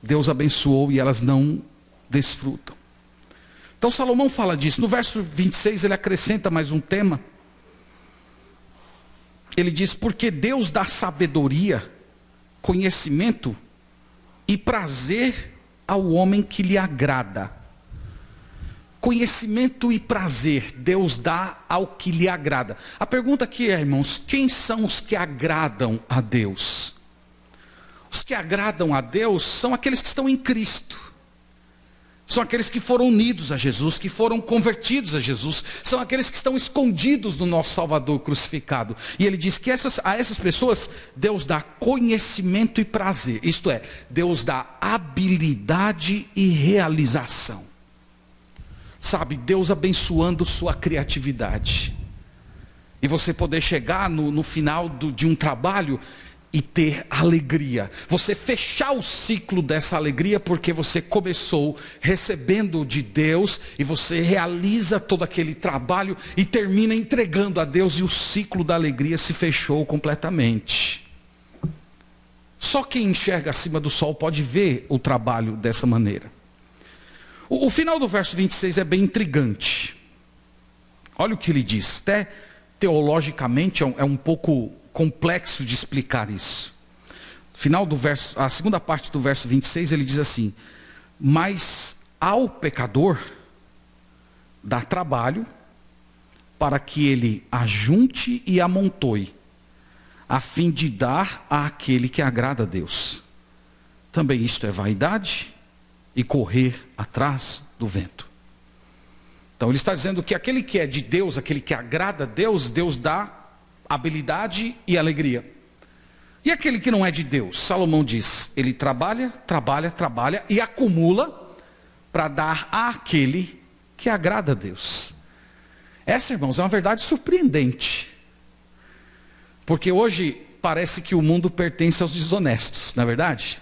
Deus abençoou e elas não desfrutam. Então Salomão fala disso. No verso 26 ele acrescenta mais um tema. Ele diz: porque Deus dá sabedoria, conhecimento e prazer ao homem que lhe agrada. Conhecimento e prazer Deus dá ao que lhe agrada. A pergunta aqui é, irmãos, quem são os que agradam a Deus? Os que agradam a Deus são aqueles que estão em Cristo. São aqueles que foram unidos a Jesus, que foram convertidos a Jesus. São aqueles que estão escondidos no nosso Salvador crucificado. E ele diz que a essas pessoas Deus dá conhecimento e prazer. Isto é, Deus dá habilidade e realização. Sabe, Deus abençoando sua criatividade. E você poder chegar no final de um trabalho e ter alegria. Você fechar o ciclo dessa alegria porque você começou recebendo de Deus e você realiza todo aquele trabalho e termina entregando a Deus e o ciclo da alegria se fechou completamente. Só quem enxerga acima do sol pode ver o trabalho dessa maneira. O final do verso 26 é bem intrigante. Olha o que ele diz. Até teologicamente é um pouco complexo de explicar isso. Final do verso, a segunda parte do verso 26, ele diz assim: mas ao pecador dá trabalho para que ele ajunte e amontoe, a fim de dar àquele que agrada a Deus. Também isto é vaidade e correr atrás do vento. Então ele está dizendo que aquele que é de Deus, aquele que agrada a Deus, Deus dá habilidade e alegria. E aquele que não é de Deus, Salomão diz, ele trabalha e acumula para dar àquele que agrada a Deus. Essa, irmãos, é uma verdade surpreendente. Porque hoje parece que o mundo pertence aos desonestos, não é verdade?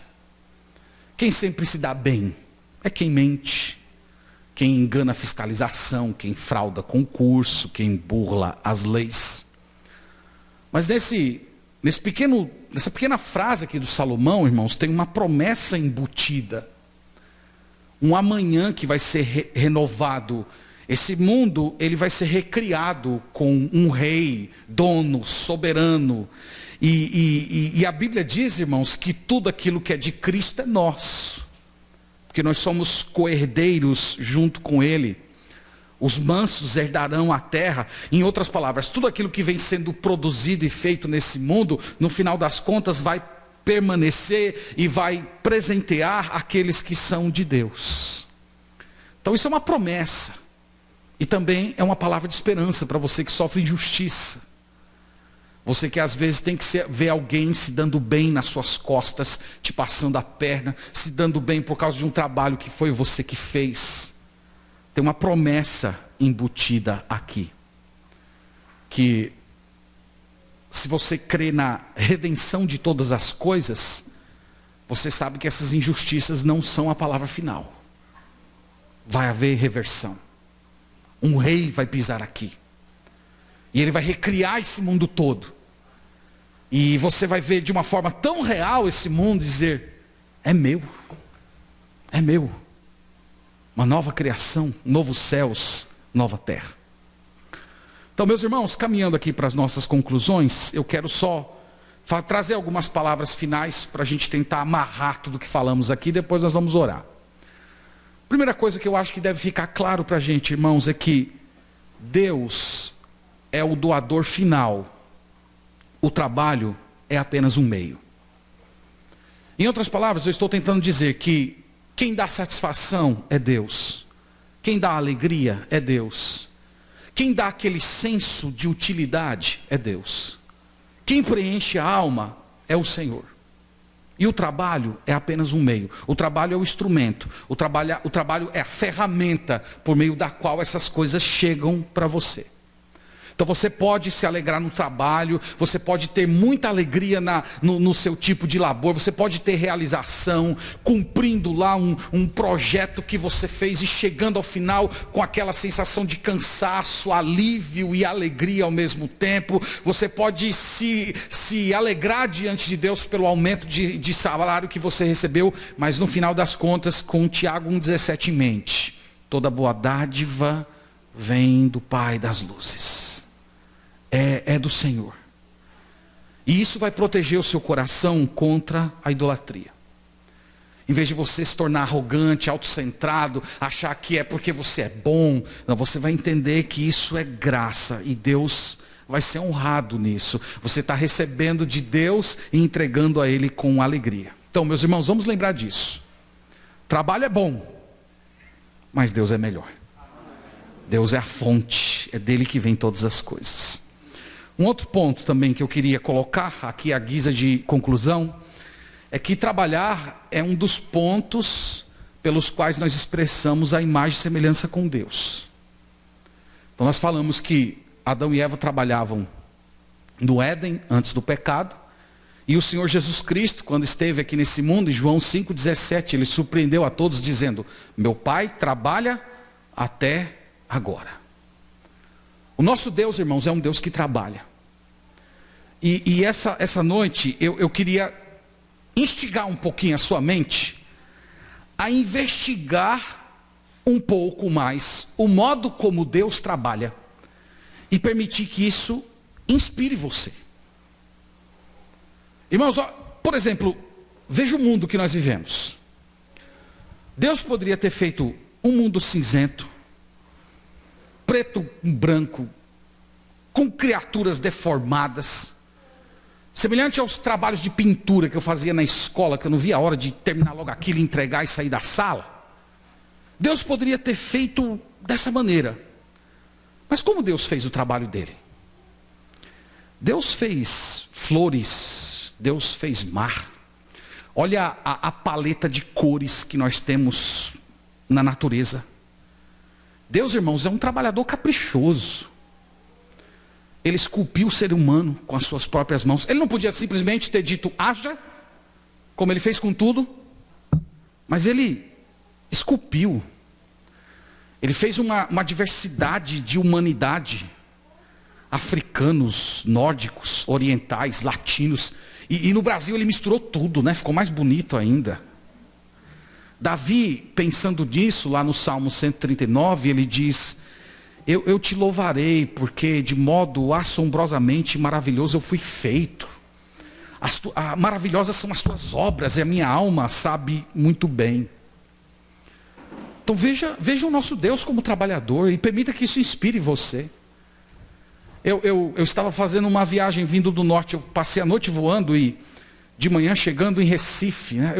Quem sempre se dá bem é quem mente, quem engana a fiscalização, quem frauda concurso, quem burla as leis. Mas nessa pequena frase aqui do Salomão, irmãos, tem uma promessa embutida. Um amanhã que vai ser renovado. Esse mundo, ele vai ser recriado com um rei, dono, soberano. E a Bíblia diz, irmãos, que tudo aquilo que é de Cristo é nosso. Porque nós somos co-herdeiros junto com Ele. Os mansos herdarão a terra. Em outras palavras, tudo aquilo que vem sendo produzido e feito nesse mundo, no final das contas vai permanecer e vai presentear aqueles que são de Deus. Então isso é uma promessa. E também é uma palavra de esperança para você que sofre injustiça. Você que às vezes tem que ver alguém se dando bem nas suas costas, te passando a perna, se dando bem por causa de um trabalho que foi você que fez. Tem uma promessa embutida aqui. Que se você crê na redenção de todas as coisas, você sabe que essas injustiças não são a palavra final. Vai haver reversão. Um rei vai pisar aqui. E ele vai recriar esse mundo todo. E você vai ver de uma forma tão real esse mundo dizer: é meu, é meu. Uma nova criação, novos céus, nova terra. Então, meus irmãos, caminhando aqui para as nossas conclusões, eu quero só trazer algumas palavras finais para a gente tentar amarrar tudo que falamos aqui, depois nós vamos orar. Primeira coisa que eu acho que deve ficar claro para a gente, irmãos, é que Deus é o doador final. O trabalho é apenas um meio. Em outras palavras, eu estou tentando dizer que quem dá satisfação é Deus. Quem dá alegria é Deus. Quem dá aquele senso de utilidade é Deus. Quem preenche a alma é o Senhor. E o trabalho é apenas um meio. O trabalho é o instrumento. O trabalho é a ferramenta por meio da qual essas coisas chegam para você. Então você pode se alegrar no trabalho, você pode ter muita alegria no seu tipo de labor, você pode ter realização, cumprindo lá um projeto que você fez e chegando ao final com aquela sensação de cansaço, alívio e alegria ao mesmo tempo. Você pode se alegrar diante de Deus pelo aumento de salário que você recebeu, mas no final das contas, com Tiago 1,17 em mente, toda boa dádiva vem do Pai das luzes. É do Senhor. E isso vai proteger o seu coração contra a idolatria. Em vez de você se tornar arrogante, autocentrado, achar que é porque você é bom, não, você vai entender que isso é graça e Deus vai ser honrado nisso. Você está recebendo de Deus e entregando a Ele com alegria. Então, meus irmãos, vamos lembrar disso. Trabalho é bom, mas Deus é melhor. Deus é a fonte, é dele que vem todas as coisas. Um outro ponto também que eu queria colocar aqui à guisa de conclusão, é que trabalhar é um dos pontos pelos quais nós expressamos a imagem e semelhança com Deus. Então nós falamos que Adão e Eva trabalhavam no Éden antes do pecado, e o Senhor Jesus Cristo, quando esteve aqui nesse mundo, em João 5,17, ele surpreendeu a todos dizendo: meu Pai trabalha até agora. O nosso Deus, irmãos, é um Deus que trabalha. E essa noite eu queria instigar um pouquinho a sua mente a investigar um pouco mais o modo como Deus trabalha e permitir que isso inspire você. Irmãos, por exemplo, veja o mundo que nós vivemos. Deus poderia ter feito um mundo cinzento, preto e branco, com criaturas deformadas, semelhante aos trabalhos de pintura que eu fazia na escola, que eu não via a hora de terminar logo aquilo, entregar e sair da sala. Deus poderia ter feito dessa maneira. Mas como Deus fez o trabalho dele? Deus fez flores, Deus fez mar. Olha a paleta de cores que nós temos na natureza. Deus, irmãos, é um trabalhador caprichoso. Ele esculpiu o ser humano com as suas próprias mãos. Ele não podia simplesmente ter dito haja, como ele fez com tudo, mas ele esculpiu. Ele fez uma diversidade de humanidade. Africanos, nórdicos, orientais, latinos. E no Brasil ele misturou tudo, né? Ficou mais bonito ainda. Davi, pensando nisso, lá no Salmo 139, ele diz: eu te louvarei, porque de modo assombrosamente maravilhoso eu fui feito. Maravilhosas são as tuas obras, e a minha alma sabe muito bem. Então veja o nosso Deus como trabalhador, e permita que isso inspire você. Eu estava fazendo uma viagem vindo do norte, eu passei a noite voando e de manhã chegando em Recife, né?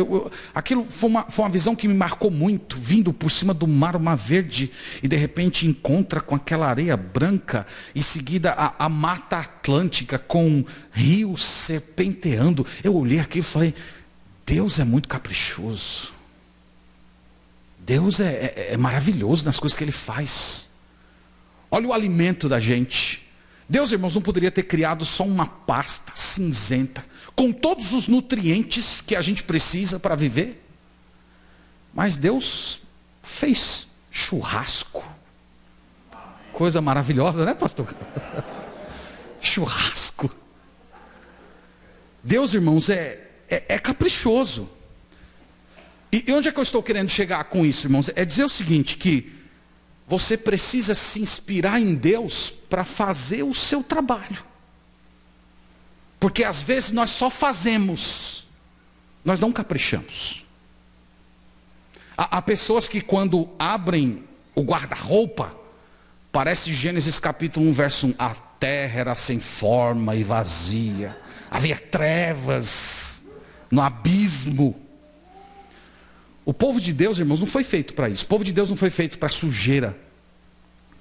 Aquilo foi uma visão que me marcou muito, vindo por cima do mar verde, e de repente encontra com aquela areia branca, em seguida a Mata Atlântica com rios serpenteando. Eu olhei aqui e falei: Deus é muito caprichoso. Deus é maravilhoso nas coisas que Ele faz. Olha o alimento da gente. Deus, irmãos, não poderia ter criado só uma pasta cinzenta, com todos os nutrientes que a gente precisa para viver. Mas Deus fez churrasco. Coisa maravilhosa, né, pastor? Churrasco. Deus, irmãos, é caprichoso. E onde é que eu estou querendo chegar com isso, irmãos? É dizer o seguinte, que você precisa se inspirar em Deus para fazer o seu trabalho. Porque às vezes nós só fazemos, nós não caprichamos. Há pessoas que quando abrem o guarda-roupa, parece Gênesis capítulo 1, verso 1, a terra era sem forma e vazia, havia trevas no abismo. O povo de Deus, irmãos, não foi feito para isso. O povo de Deus não foi feito para sujeira,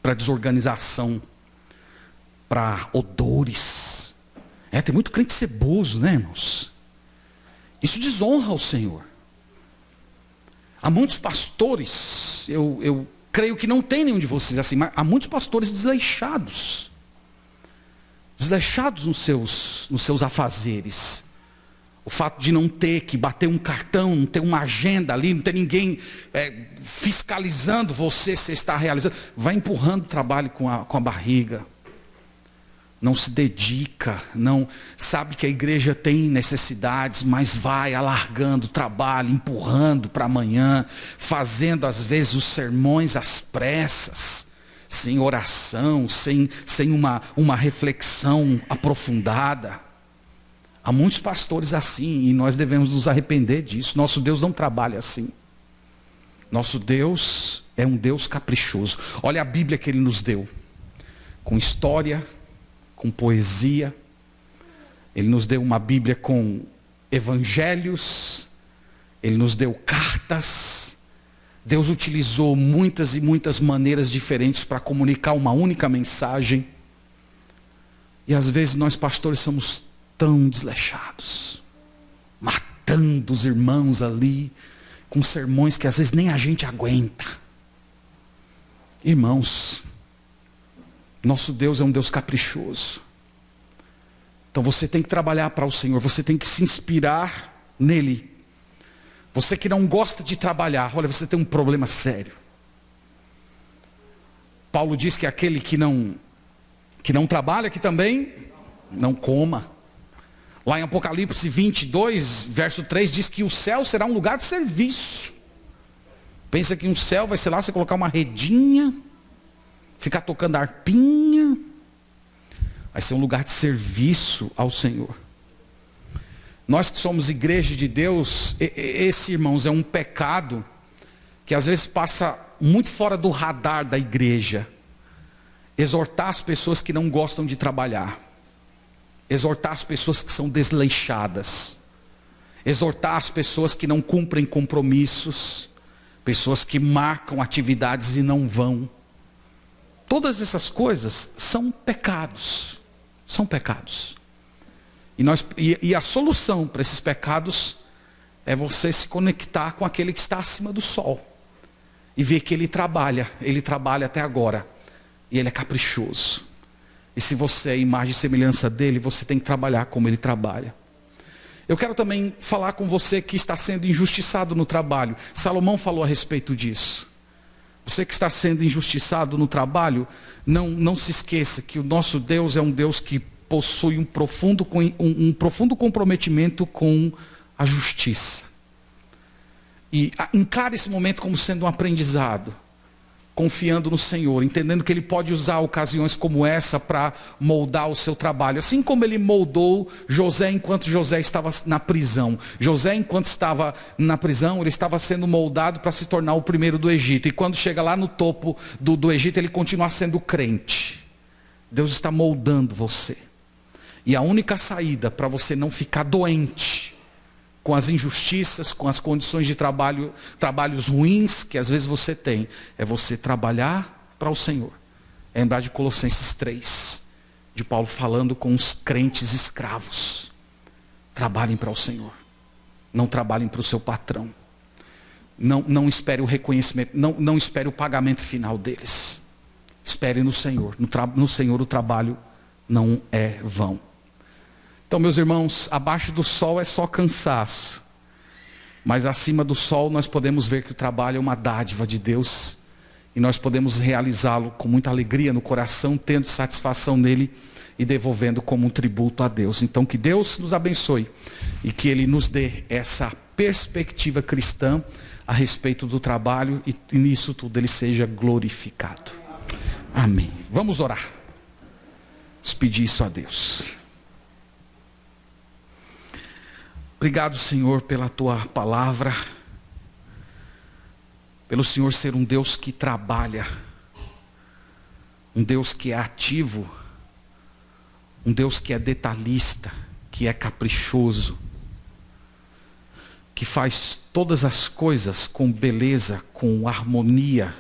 para desorganização, para odores. Tem muito crente ceboso, né, irmãos? Isso desonra o Senhor. Há muitos pastores, eu creio que não tem nenhum de vocês assim, mas há muitos pastores desleixados. Desleixados nos seus afazeres. O fato de não ter que bater um cartão, não ter uma agenda ali, não ter ninguém fiscalizando você se está realizando. Vai empurrando o trabalho com a barriga. Não se dedica, não sabe que a igreja tem necessidades, mas vai alargando o trabalho, empurrando para amanhã, fazendo às vezes os sermões às pressas, sem oração, sem uma reflexão aprofundada. Há muitos pastores assim, e nós devemos nos arrepender disso. Nosso Deus não trabalha assim. Nosso Deus é um Deus caprichoso. Olha a Bíblia que Ele nos deu, com história, com poesia. Ele nos deu uma Bíblia com evangelhos, Ele nos deu cartas. Deus utilizou muitas e muitas maneiras diferentes para comunicar uma única mensagem. E às vezes nós pastores somos tão desleixados, matando os irmãos ali, com sermões que às vezes nem a gente aguenta. Irmãos, nosso Deus é um Deus caprichoso. Então você tem que trabalhar para o Senhor, você tem que se inspirar nele. Você que não gosta de trabalhar, olha, você tem um problema sério. Paulo diz que aquele que não trabalha, que também não coma. Lá em Apocalipse 22, verso 3, diz que o céu será um lugar de serviço. Pensa que um céu vai ser lá, você colocar uma redinha, ficar tocando harpinha. Vai ser um lugar de serviço ao Senhor. Nós que somos igreja de Deus, esse, irmãos, é um pecado que às vezes passa muito fora do radar da igreja. Exortar as pessoas que não gostam de trabalhar. Exortar as pessoas que são desleixadas. Exortar as pessoas que não cumprem compromissos. Pessoas que marcam atividades e não vão. Todas essas coisas são pecados. São pecados. E a solução para esses pecados é você se conectar com aquele que está acima do sol. E ver que ele trabalha até agora. E ele é caprichoso. E se você é imagem e semelhança dele, você tem que trabalhar como ele trabalha. Eu quero também falar com você que está sendo injustiçado no trabalho. Salomão falou a respeito disso. Você que está sendo injustiçado no trabalho, não se esqueça que o nosso Deus é um Deus que possui um profundo comprometimento com a justiça. E encare esse momento como sendo um aprendizado. Confiando no Senhor, entendendo que Ele pode usar ocasiões como essa para moldar o seu trabalho. Assim como Ele moldou José enquanto José estava na prisão. José, enquanto estava na prisão, ele estava sendo moldado para se tornar o primeiro do Egito. E quando chega lá no topo do Egito, ele continua sendo crente. Deus está moldando você. E a única saída para você não ficar doente com as injustiças, com as condições de trabalhos ruins que às vezes você tem, é você trabalhar para o Senhor. É lembrar de Colossenses 3, de Paulo falando com os crentes escravos. Trabalhem para o Senhor. Não trabalhem para o seu patrão. Não espere o reconhecimento, não espere o pagamento final deles. Espere no Senhor. No Senhor o trabalho não é vão. Então, meus irmãos, abaixo do sol é só cansaço. Mas acima do sol nós podemos ver que o trabalho é uma dádiva de Deus. E nós podemos realizá-lo com muita alegria no coração, tendo satisfação nele e devolvendo como um tributo a Deus. Então que Deus nos abençoe e que Ele nos dê essa perspectiva cristã a respeito do trabalho e nisso tudo Ele seja glorificado. Amém. Vamos orar. Vamos pedir isso a Deus. Obrigado, Senhor, pela Tua palavra, pelo Senhor ser um Deus que trabalha, um Deus que é ativo, um Deus que é detalhista, que é caprichoso, que faz todas as coisas com beleza, com harmonia,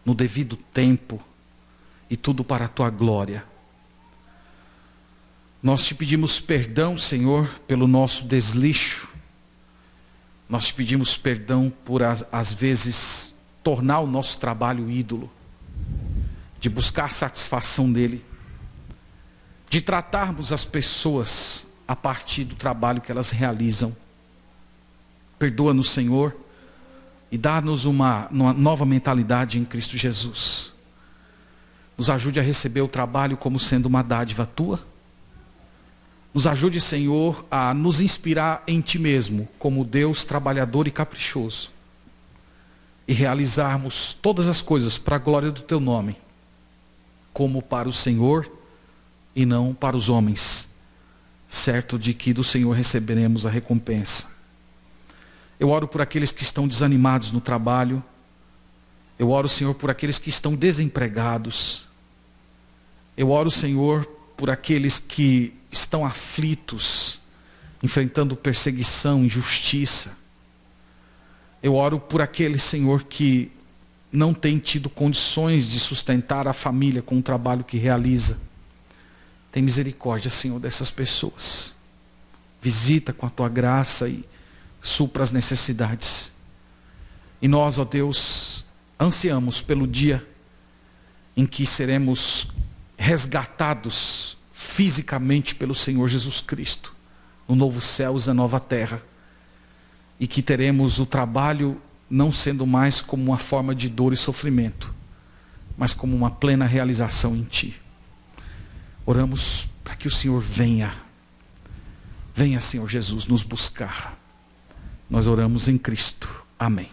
no devido tempo, e tudo para a Tua glória. Nós te pedimos perdão, Senhor, pelo nosso desleixo. Nós te pedimos perdão por, às vezes, tornar o nosso trabalho ídolo, de buscar satisfação nele, de tratarmos as pessoas a partir do trabalho que elas realizam. Perdoa-nos, Senhor, e dá-nos uma nova mentalidade em Cristo Jesus. Nos ajude a receber o trabalho como sendo uma dádiva Tua. Nos ajude, Senhor, a nos inspirar em Ti mesmo, como Deus trabalhador e caprichoso. E realizarmos todas as coisas para a glória do Teu nome, como para o Senhor e não para os homens, certo de que do Senhor receberemos a recompensa. Eu oro por aqueles que estão desanimados no trabalho. Eu oro, Senhor, por aqueles que estão desempregados. Eu oro, Senhor, por aqueles que estão aflitos, enfrentando perseguição, injustiça. Eu oro por aqueles, Senhor, que não têm tido condições de sustentar a família com o trabalho que realiza. Tem misericórdia, Senhor, dessas pessoas. Visita com a Tua graça e supra as necessidades. E nós, ó Deus, ansiamos pelo dia em que seremos resgatados fisicamente pelo Senhor Jesus Cristo, no novo céu e na nova terra, e que teremos o trabalho não sendo mais como uma forma de dor e sofrimento, mas como uma plena realização em Ti. Oramos para que o Senhor venha, Senhor Jesus, nos buscar. Nós oramos em Cristo. Amém.